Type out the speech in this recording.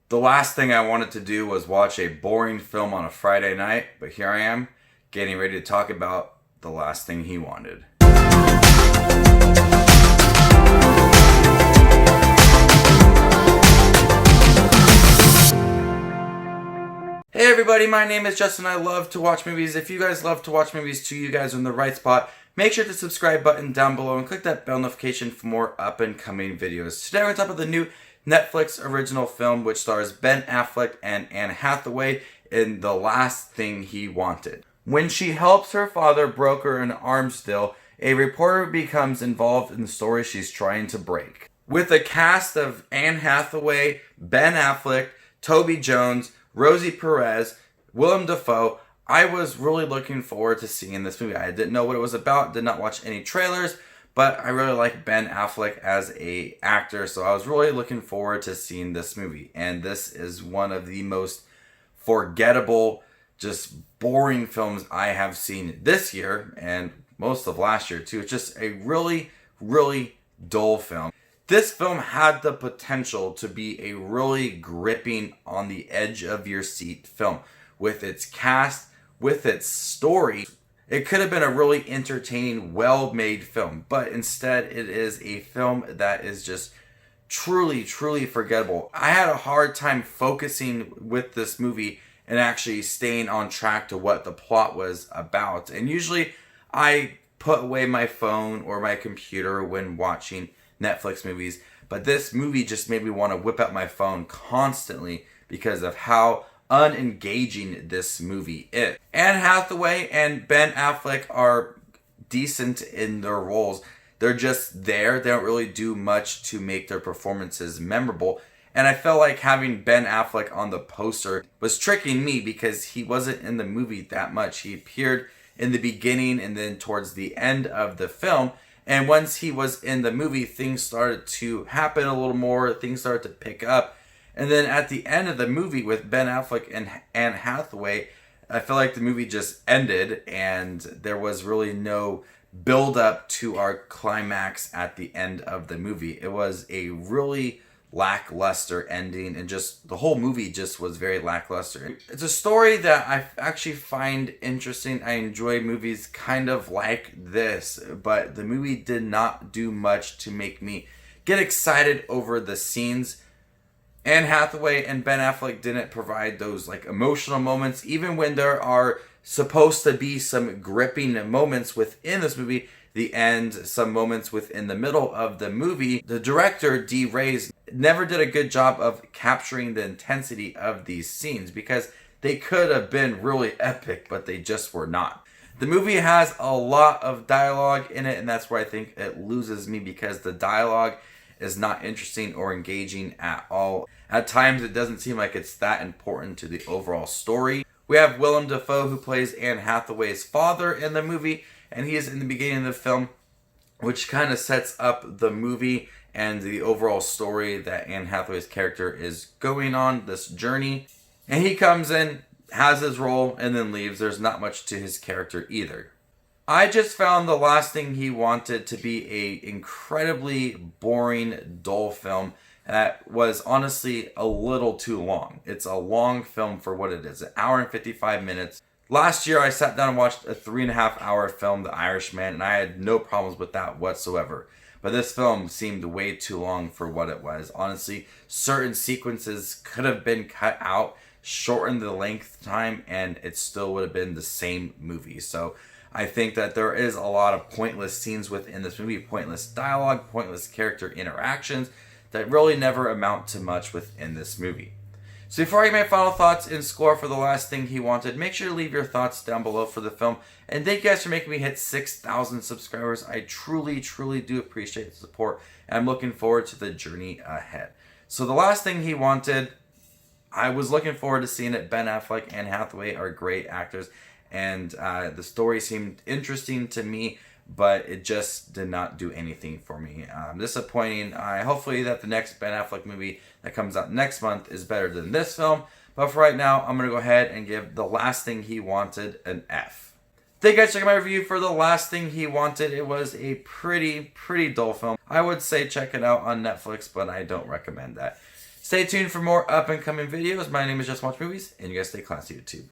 The last thing I wanted to do was watch a boring film on a Friday night, but here I am, getting ready to talk about The Last Thing He Wanted. Hey everybody, my name is Justin. I love to watch movies. If you guys love to watch movies too, you guys are in the right spot. Make sure to subscribe button down below and click that bell notification for more up and coming videos. Today we're on top of the new Netflix original film which stars Ben Affleck and Anne Hathaway in The Last Thing He Wanted. When she helps her father broker an arms deal, a reporter becomes involved in the story she's trying to break. With a cast of Anne Hathaway, Ben Affleck, Toby Jones, Rosie Perez, Willem Dafoe, I was really looking forward to seeing this movie. I didn't know what it was about, did not watch any trailers, but I really like Ben Affleck as an actor, so I was really looking forward to seeing this movie. And this is one of the most forgettable, just boring films I have seen this year, and most of last year too. It's just a really, really dull film. This film had the potential to be a really gripping, on the edge of your seat film. With its cast, with its story, it could have been a really entertaining, well-made film. But instead, it is a film that is just truly, truly forgettable. I had a hard time focusing with this movie and actually staying on track to what the plot was about. And usually, I put away my phone or my computer when watching Netflix movies, but this movie just made me want to whip out my phone constantly because of how unengaging this movie is. Anne Hathaway and Ben Affleck are decent in their roles. They're just there. They don't really do much to make their performances memorable. And I felt like having Ben Affleck on the poster was tricking me because he wasn't in the movie that much. He appeared in the beginning and then towards the end of the film. And once he was in the movie, things started to happen a little more. Things started to pick up. And then at the end of the movie with Ben Affleck and Anne Hathaway, I feel like the movie just ended and there was really no build up to our climax at the end of the movie. It was a really lackluster ending, and just the whole movie just was very lackluster. It's a story that I actually find interesting. I enjoy movies kind of like this, but the movie did not do much to make me get excited over the scenes. Anne Hathaway and Ben Affleck didn't provide those like emotional moments, even when there are supposed to be some gripping moments within this movie. The end, some moments within the middle of the movie. The director, D. Reyes, never did a good job of capturing the intensity of these scenes because they could have been really epic, but they just were not. The movie has a lot of dialogue in it, and that's where I think it loses me because the dialogue is not interesting or engaging at all. At times, it doesn't seem like it's that important to the overall story. We have Willem Dafoe, who plays Anne Hathaway's father in the movie, and he is in the beginning of the film, which kind of sets up the movie and the overall story that Anne Hathaway's character is going on, this journey. And he comes in, has his role, and then leaves. There's not much to his character either. I just found The Last Thing He Wanted to be a incredibly boring, dull film that was honestly a little too long. It's a long film for what it is, an hour and 55 minutes. Last year, I sat down and watched a 3.5 hour film, The Irishman, and I had no problems with that whatsoever. But this film seemed way too long for what it was. Honestly, certain sequences could have been cut out, shortened the length time, and it still would have been the same movie. So I think that there is a lot of pointless scenes within this movie, pointless dialogue, pointless character interactions that really never amount to much within this movie. So before I give my final thoughts and score for The Last Thing He Wanted, make sure to leave your thoughts down below for the film. And thank you guys for making me hit 6,000 subscribers. I truly, truly do appreciate the support. And I'm looking forward to the journey ahead. So The Last Thing He Wanted, I was looking forward to seeing it. Ben Affleck and Hathaway are great actors. And the story seemed interesting to me, but it just did not do anything for me. Disappointing. Hopefully that the next Ben Affleck movie that comes out next month is better than this film. But for right now, I'm going to go ahead and give The Last Thing He Wanted an F. Thank you guys for checking my review for The Last Thing He Wanted. It was a pretty dull film. I would say check it out on Netflix, but I don't recommend that. Stay tuned for more up and coming videos. My name is Just Watch Movies, and you guys stay classy, YouTube.